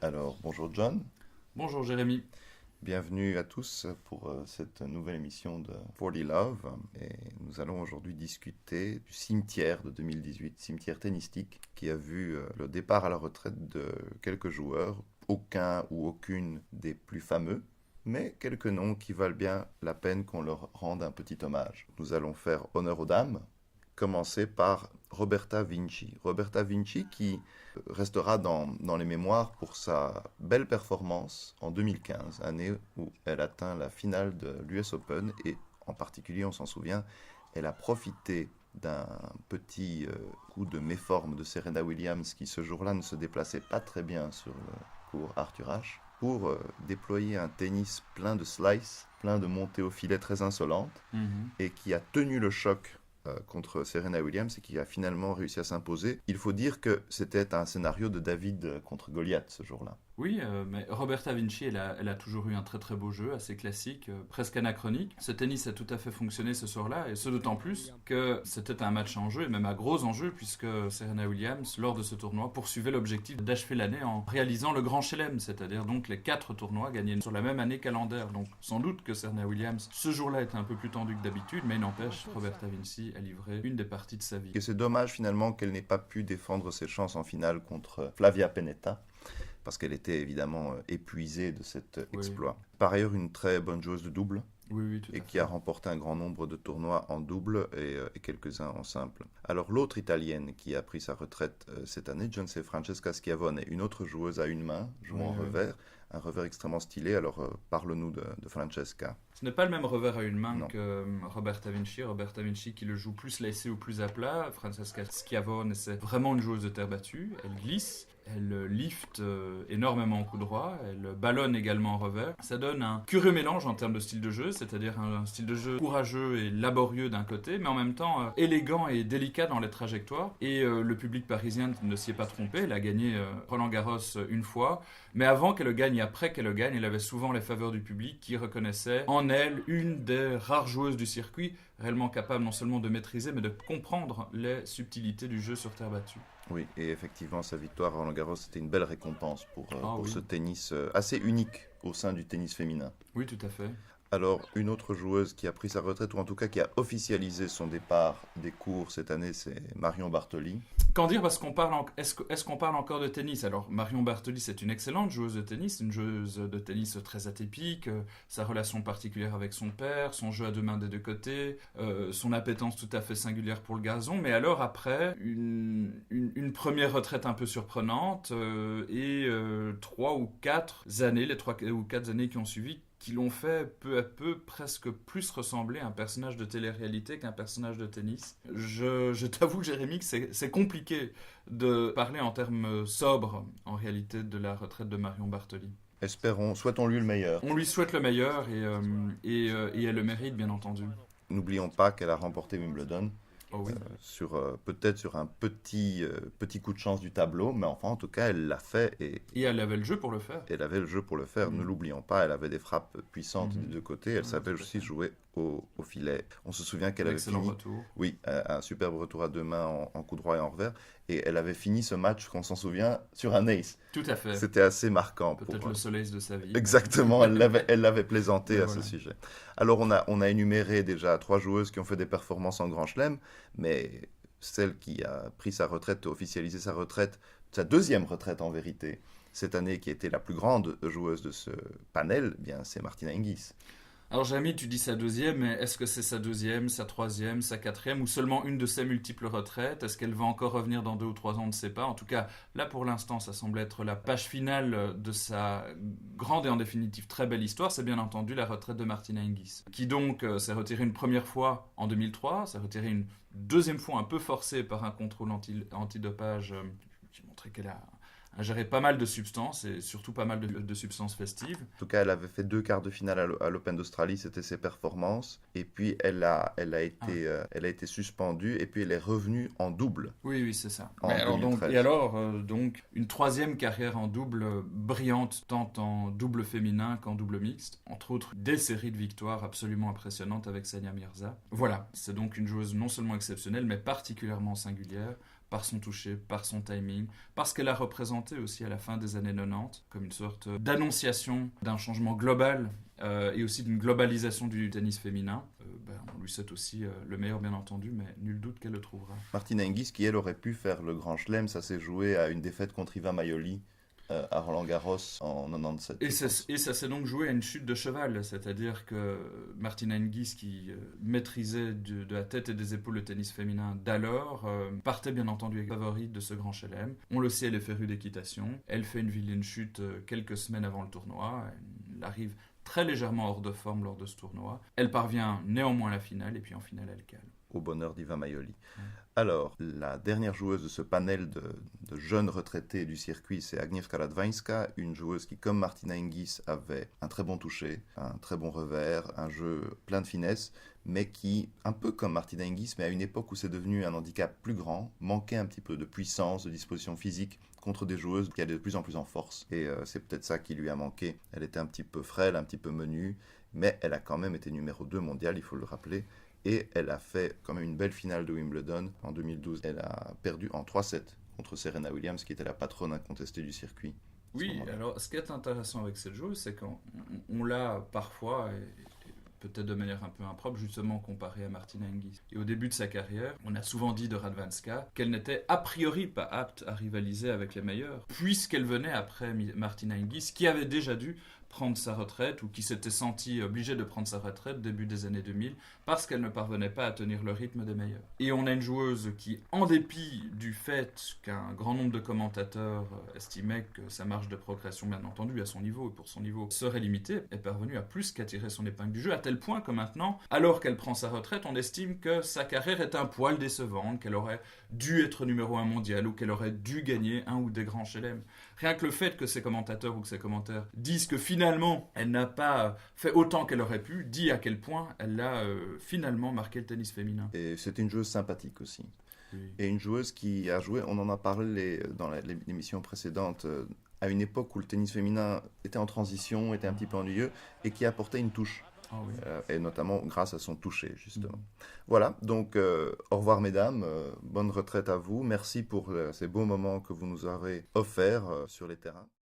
Alors, bonjour John, Bonjour Jérémy. bienvenue à tous pour cette nouvelle émission de 40 Love. Et nous allons aujourd'hui discuter du cimetière de 2018, cimetière tennistique, qui a vu le départ à la retraite de quelques joueurs, aucun ou aucune des plus fameux, mais quelques noms qui valent bien la peine qu'on leur rende un petit hommage. Nous allons faire honneur aux dames, commencer par Roberta Vinci. Roberta Vinci qui restera dans les mémoires pour sa belle performance en 2015, année où elle atteint la finale de l'US Open et en particulier, on s'en souvient, elle a profité d'un petit coup de méforme de Serena Williams qui ce jour-là ne se déplaçait pas très bien sur le court Arthur Ashe pour déployer un tennis plein de slices, plein de montées au filet très insolentes Mhm. et qui a tenu le choc contre Serena Williams et qui a finalement réussi à s'imposer. Il faut dire que c'était un scénario de David contre Goliath ce jour-là. Oui, mais Roberta Vinci, elle a toujours eu un très très beau jeu, assez classique, presque anachronique. Ce tennis a tout à fait fonctionné ce soir-là, et ce d'autant plus que c'était un match en jeu, et même à gros enjeu, puisque Serena Williams, lors de ce tournoi, poursuivait l'objectif d'achever l'année en réalisant le Grand Chelem, c'est-à-dire donc les 4 tournois gagnés sur la même année calendaire. Donc sans doute que Serena Williams, ce jour-là, était un peu plus tendue que d'habitude, mais il n'empêche, Roberta Vinci a livré une des parties de sa vie. Et c'est dommage finalement qu'elle n'ait pas pu défendre ses chances en finale contre Flavia Pennetta, parce qu'elle était évidemment épuisée de cet Oui, exploit. Par ailleurs, une très bonne joueuse de double, oui, oui, tout et à qui fait. a remporté un grand nombre de tournois en double et quelques-uns en simple. Alors l'autre italienne qui a pris sa retraite cette année, John, c'est Francesca Schiavone, une autre joueuse à une main, Oui, jouant en oui. revers, un revers extrêmement stylé. Alors parle-nous de Francesca. Ce n'est pas le même revers à une main Non. que Roberta Vinci. Roberta Vinci qui le joue plus laissé ou plus à plat. Francesca Schiavone, c'est vraiment une joueuse de terre battue. Elle glisse, elle lift énormément en coup droit, elle ballonne également en revers. Ça donne un curieux mélange en termes de style de jeu, c'est-à-dire un style de jeu courageux et laborieux d'un côté, mais en même temps élégant et délicat dans les trajectoires. Et le public parisien ne s'y est pas trompé. Elle a gagné Roland Garros une fois, mais avant qu'elle le gagne et après qu'elle le gagne, elle avait souvent les faveurs du public qui reconnaissait en elle une des rares joueuses du circuit réellement capable non seulement de maîtriser mais de comprendre les subtilités du jeu sur terre battue. Oui, et effectivement, sa victoire à Roland Garros, c'était une belle récompense Ah pour oui, ce tennis assez unique au sein du tennis féminin. oui tout à fait. Alors, une autre joueuse qui a pris sa retraite, ou en tout cas qui a officialisé son départ des cours cette année, c'est Marion Bartoli. Qu'en dire parce qu'on parle est-ce qu'on parle encore de tennis. Alors Marion Bartoli c'est une excellente joueuse de tennis, une joueuse de tennis très atypique, sa relation particulière avec son père, son jeu à deux mains des deux côtés, son appétence tout à fait singulière pour le gazon, mais alors après une première retraite un peu surprenante et 3 ou 4 années, les 3 ou 4 années qui ont suivi qui l'ont fait peu à peu presque plus ressembler à un personnage de télé-réalité qu'un personnage de tennis. Je t'avoue, Jérémy, que c'est compliqué de parler en termes sobres, en réalité, de la retraite de Marion Bartoli. Espérons, souhaitons-lui le meilleur. On lui souhaite le meilleur et elle le mérite, bien entendu. N'oublions pas qu'elle a remporté Wimbledon Oh oui. sur peut-être sur un petit coup de chance du tableau, mais enfin en tout cas elle l'a fait et Et elle avait le jeu pour le faire. elle avait le jeu pour le faire. Ne Mhm. l'oublions pas, elle avait des frappes puissantes des Mhm. deux côtés. Elle Ouais, savait tout à aussi fait. jouer au filet. On se souvient qu'elle Un avait excellent fini, retour. oui, un superbe retour à deux mains en coup droit et en revers, et elle avait fini ce match, qu'on s'en souvient, sur un ace. Tout à fait. C'était assez marquant Peut-être pour, le soleil de sa vie. exactement, elle l'avait plaisanté Mais à ce voilà. sujet. Alors on a énuméré déjà trois joueuses qui ont fait des performances en Grand Chelem, mais celle qui a pris sa retraite, officialisé sa retraite, sa deuxième retraite en vérité, cette année qui a été la plus grande joueuse de ce panel, eh bien c'est Martina Hingis. Alors Jérémy, tu dis sa deuxième, mais est-ce que c'est sa deuxième, sa troisième, sa quatrième ou seulement une de ses multiples retraites? Est-ce qu'elle va encore revenir dans 2 ou 3 ans? On ne sait pas. En tout cas, là pour l'instant, ça semble être la page finale de sa grande et en définitive très belle histoire. C'est bien entendu la retraite de Martina Hingis, qui donc s'est retirée une première fois en 2003, s'est retirée une deuxième fois un peu forcée par un contrôle antidopage qui montrait qu'elle a géré pas mal de substances et surtout pas mal de substances festives. En tout cas, elle avait fait deux quarts de finale à l'Open d'Australie, c'était ses performances. Et puis, Ah, elle a été suspendue et puis elle est revenue en double oui, oui, c'est ça. en Et 2013. alors, donc, une troisième carrière en double brillante, tant en double féminin qu'en double mixte. Entre autres, des séries de victoires absolument impressionnantes avec Sania Mirza. Voilà, c'est donc une joueuse non seulement exceptionnelle, mais particulièrement singulière, par son toucher, par son timing, parce qu'elle a représenté aussi à la fin des années 90 comme une sorte d'annonciation d'un changement global et aussi d'une globalisation du tennis féminin. On lui souhaite aussi le meilleur, bien entendu, mais nul doute qu'elle le trouvera. Martina Hingis, qui elle aurait pu faire le Grand Chelem, ça s'est joué à une défaite contre Iva Maioli à Roland-Garros en 97. Et ça s'est donc joué à une chute de cheval, c'est-à-dire que Martina Hingis, qui maîtrisait de la tête et des épaules le tennis féminin d'alors, partait bien entendu favorite de ce Grand Chelem. On le sait, elle est férue d'équitation. Elle fait une vilaine chute quelques semaines avant le tournoi. Elle arrive très légèrement hors de forme lors de ce tournoi. Elle parvient néanmoins à la finale, et puis en finale, elle cale. Au bonheur d'Iva Maioli. Alors, la dernière joueuse de ce panel de jeunes retraités du circuit, c'est Agnieszka Radwańska, une joueuse qui, comme Martina Hingis, avait un très bon toucher, un très bon revers, un jeu plein de finesse, mais qui, un peu comme Martina Hingis, mais à une époque où c'est devenu un handicap plus grand, manquait un petit peu de puissance, de disposition physique contre des joueuses qui allaient de plus en plus en force. Et c'est peut-être ça qui lui a manqué. Elle était un petit peu frêle, un petit peu menue, mais elle a quand même été numéro 2 mondial, il faut le rappeler. Et elle a fait quand même une belle finale de Wimbledon en 2012. Elle a perdu en 3-7 contre Serena Williams, qui était la patronne incontestée du circuit. Oui, alors ce qui est intéressant avec cette joueuse, c'est qu'on l'a parfois, et peut-être de manière un peu impropre, justement comparée à Martina Hingis. Et au début de sa carrière, on a souvent dit de Radwańska qu'elle n'était a priori pas apte à rivaliser avec les meilleurs, puisqu'elle venait après Martina Hingis, qui avait déjà dû prendre sa retraite, ou qui s'était sentie obligée de prendre sa retraite début des années 2000, parce qu'elle ne parvenait pas à tenir le rythme des meilleurs. Et on a une joueuse qui, en dépit du fait qu'un grand nombre de commentateurs estimaient que sa marge de progression, bien entendu, à son niveau et pour son niveau, serait limitée, est parvenue à plus qu'à tirer son épingle du jeu, à tel point que maintenant, alors qu'elle prend sa retraite, on estime que sa carrière est un poil décevante, qu'elle aurait dû être numéro 1 mondial, ou qu'elle aurait dû gagner un ou des grands chelem. Rien que le fait que ses commentateurs ou que ses commentaires disent que finalement, elle n'a pas fait autant qu'elle aurait pu, dit à quel point elle a finalement marqué le tennis féminin. Et c'était une joueuse sympathique aussi. Oui. Et une joueuse qui a joué, on en a parlé dans l'émission précédente, à une époque où le tennis féminin était en transition, était un petit peu ennuyeux, et qui apportait une touche. Ah oui. Et notamment grâce à son toucher, justement. Voilà, donc au revoir mesdames, bonne retraite à vous, merci pour ces beaux moments que vous nous avez offerts sur les terrains.